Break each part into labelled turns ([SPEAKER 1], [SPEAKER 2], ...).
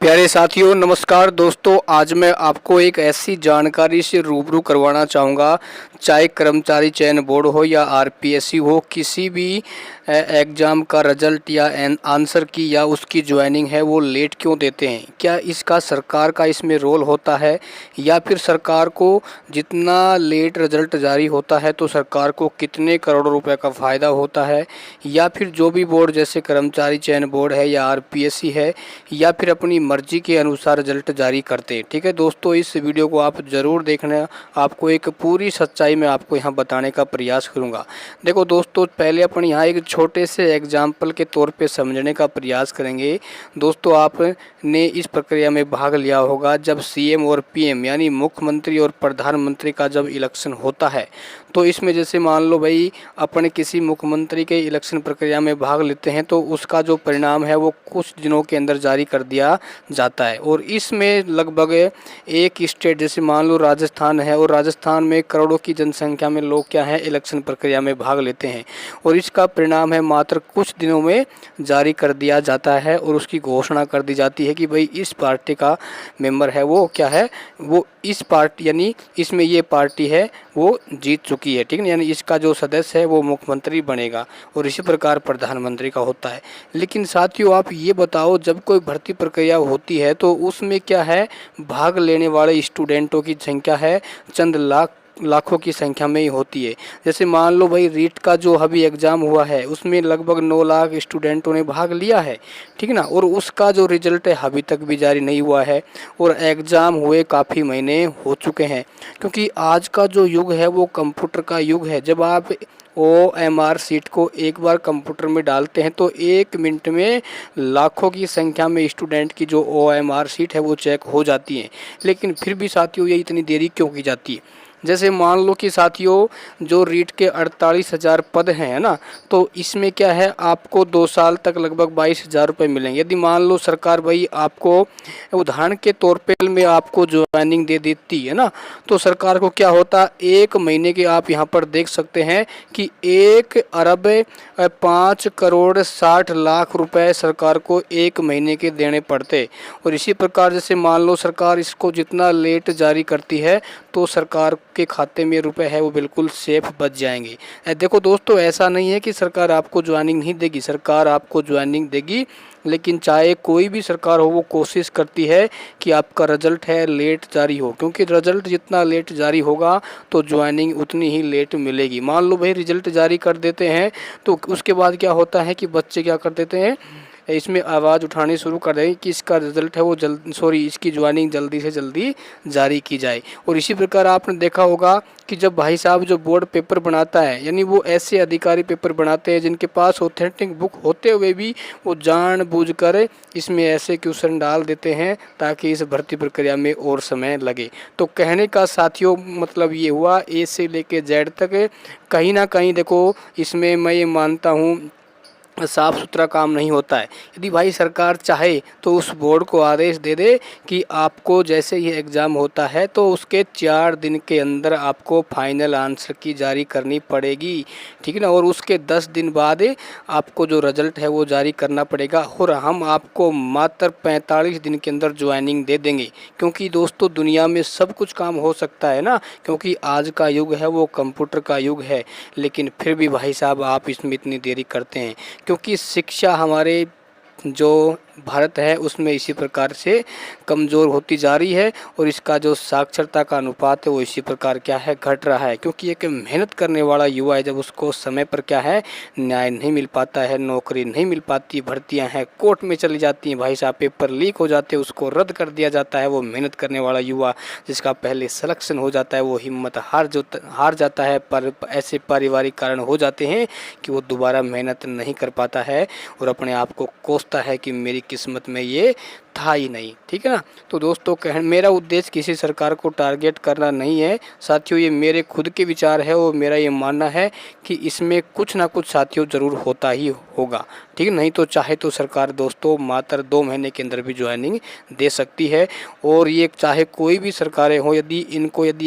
[SPEAKER 1] प्यारे साथियों नमस्कार दोस्तों, आज मैं आपको एक ऐसी जानकारी से रूबरू करवाना चाहूँगा। चाहे कर्मचारी चयन बोर्ड हो या आरपीएससी हो, किसी भी एग्ज़ाम का रिजल्ट या आंसर की या उसकी ज्वाइनिंग है वो लेट क्यों देते हैं। क्या इसका सरकार का इसमें रोल होता है या फिर सरकार को जितना लेट रिजल्ट जारी होता है तो सरकार को कितने करोड़ रुपए का फ़ायदा होता है, या फिर जो भी बोर्ड जैसे कर्मचारी चयन बोर्ड है या आरपीएससी है या फिर अपनी मर्जी के अनुसार रिजल्ट जारी करते हैं। ठीक है दोस्तों, इस वीडियो को आप ज़रूर देखना। आपको एक पूरी सच्चाई मैं आपको यहाँ बताने का प्रयास करूँगा। देखो दोस्तों, पहले अपन यहाँ एक छोटे से एग्जाम्पल के तौर पे समझने का प्रयास करेंगे। दोस्तों, आपने इस प्रक्रिया में भाग लिया होगा जब सीएम और पीएम यानी मुख्यमंत्री और प्रधानमंत्री का जब इलेक्शन होता है, तो इसमें जैसे मान लो भाई अपने किसी मुख्यमंत्री के इलेक्शन प्रक्रिया में भाग लेते हैं तो उसका जो परिणाम है वो कुछ दिनों के अंदर जारी कर दिया जाता है। और इसमें लगभग एक स्टेट जैसे मान लो राजस्थान है, और राजस्थान में करोड़ों की जनसंख्या में लोग क्या है इलेक्शन प्रक्रिया में भाग लेते हैं, और इसका परिणाम है मात्र कुछ दिनों में जारी कर दिया जाता है और उसकी घोषणा कर दी जाती है कि भाई इस पार्टी का मेंबर है वो क्या है, वो इस पार्टी यानी इसमें ये पार्टी है वो जीत चुकी है। ठीक है, यानी इसका जो सदस्य है वो मुख्यमंत्री बनेगा, और इसी प्रकार प्रधानमंत्री का होता है। लेकिन साथियों, आप ये बताओ, जब कोई भर्ती प्रक्रिया होती है तो उसमें क्या है, भाग लेने वाले स्टूडेंटों की संख्या है चंद लाखों की संख्या में ही होती है। जैसे मान लो भाई रीट का जो अभी एग्ज़ाम हुआ है उसमें लगभग 9 लाख स्टूडेंटों ने भाग लिया है। ठीक है ना, और उसका जो रिजल्ट है अभी तक भी जारी नहीं हुआ है, और एग्ज़ाम हुए काफ़ी महीने हो चुके हैं। क्योंकि आज का जो युग है वो कंप्यूटर का युग है। जब आप OMR सीट को एक बार कंप्यूटर में डालते हैं तो 1 मिनट में लाखों की संख्या में स्टूडेंट की जो OMR सीट है वो चेक हो जाती है। लेकिन फिर भी साथियों ये इतनी देरी क्यों की जाती है। जैसे मान लो कि साथियों जो रीट के 48,000 पद हैं ना, तो इसमें क्या है आपको 2 साल तक लगभग 22,000 रुपये मिलेंगे। यदि मान लो सरकार भाई आपको उदाहरण के तौर पे में आपको ज्वाइनिंग दे देती है ना, तो सरकार को क्या होता, 1 महीने के आप यहाँ पर देख सकते हैं कि 1 अरब 5 करोड़ 60 लाख रुपए सरकार को 1 महीने के देने पड़ते। और इसी प्रकार जैसे मान लो सरकार इसको जितना लेट जारी करती है तो सरकार के खाते में रुपए है वो बिल्कुल सेफ बच जाएंगे। देखो दोस्तों, ऐसा नहीं है कि सरकार आपको ज्वाइनिंग नहीं देगी, सरकार आपको ज्वाइनिंग देगी। लेकिन चाहे कोई भी सरकार हो वो कोशिश करती है कि आपका रिजल्ट है लेट जारी हो, क्योंकि रिजल्ट जितना लेट जारी होगा तो ज्वाइनिंग उतनी ही लेट मिलेगी। मान लो भाई रिजल्ट जारी कर देते हैं तो उसके बाद क्या होता है कि बच्चे क्या कर देते हैं, इसमें आवाज़ उठानी शुरू कर देंगे कि इसका रिजल्ट है वो इसकी ज्वाइनिंग जल्दी से जल्दी जारी की जाए। और इसी प्रकार आपने देखा होगा कि जब भाई साहब जो बोर्ड पेपर बनाता है, यानी वो ऐसे अधिकारी पेपर बनाते हैं जिनके पास ऑथेंटिक बुक होते हुए भी वो जानबूझकर इसमें ऐसे क्वेश्चन डाल देते हैं ताकि इस भर्ती प्रक्रिया में और समय लगे। तो कहने का साथियों मतलब ये हुआ, ए से लेके जेड तक कहीं ना कहीं देखो इसमें मैं ये मानता हूँ साफ़ सुथरा काम नहीं होता है। यदि भाई सरकार चाहे तो उस बोर्ड को आदेश दे दे कि आपको जैसे ही एग्ज़ाम होता है तो उसके 4 दिन के अंदर आपको फाइनल आंसर की जारी करनी पड़ेगी। ठीक है ना, और उसके 10 दिन बाद आपको जो रिज़ल्ट है वो जारी करना पड़ेगा, और हम आपको मात्र 45 दिन के अंदर ज्वाइनिंग दे देंगे। क्योंकि दोस्तों दुनिया में सब कुछ काम हो सकता है ना, क्योंकि आज का युग है वो कंप्यूटर का युग है। लेकिन फिर भी भाई साहब आप इसमें इतनी देरी करते हैं, क्योंकि शिक्षा हमारे जो भारत है उसमें इसी प्रकार से कमज़ोर होती जा रही है, और इसका जो साक्षरता का अनुपात है वो इसी प्रकार क्या है घट रहा है। क्योंकि एक मेहनत करने वाला युवा है, जब उसको समय पर क्या है न्याय नहीं मिल पाता है, नौकरी नहीं मिल पाती, भर्तियां हैं कोर्ट में चली जाती हैं, भाई साहब पेपर लीक हो जाते हैं, उसको रद्द कर दिया जाता है। वो मेहनत करने वाला युवा जिसका पहले सिलेक्शन हो जाता है वो हिम्मत हार जाता है, पर ऐसे पारिवारिक कारण हो जाते हैं कि वो दोबारा मेहनत नहीं कर पाता है और अपने आप को कोसता है कि मेरी किस्मत में ये था ही नहीं। ठीक है ना, तो दोस्तों मेरा उद्देश्य किसी सरकार को टारगेट करना नहीं है साथियों, ये मेरे खुद के विचार है और मेरा ये मानना है कि इसमें कुछ ना कुछ साथियों ज़रूर होता ही होगा। ठीक है, नहीं तो चाहे तो सरकार दोस्तों मात्र 2 महीने के अंदर भी ज्वाइनिंग दे सकती है। और ये चाहे कोई भी सरकारें हों, यदि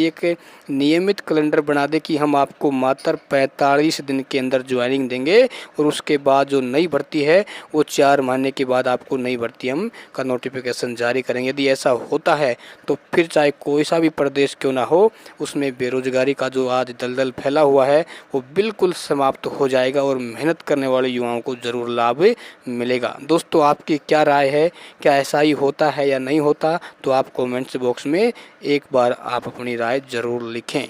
[SPEAKER 1] एक नियमित कैलेंडर बना दे कि हम आपको मात्र 45 दिन के अंदर ज्वाइनिंग देंगे, और उसके बाद जो नई भर्ती है वो 4 महीने के बाद आपको नई भर्ती हम का नोटिफिकेशन जारी करेंगे। यदि ऐसा होता है तो फिर चाहे कोई सा भी प्रदेश क्यों ना हो, उसमें बेरोजगारी का जो आज दलदल फैला हुआ है वो बिल्कुल समाप्त हो जाएगा और मेहनत करने वाले युवाओं को ज़रूर लाभ मिलेगा। दोस्तों, आपकी क्या राय है? क्या ऐसा ही होता है या नहीं होता? तो आप कमेंट्स बॉक्स में एक बार आप अपनी राय ज़रूर लिखें।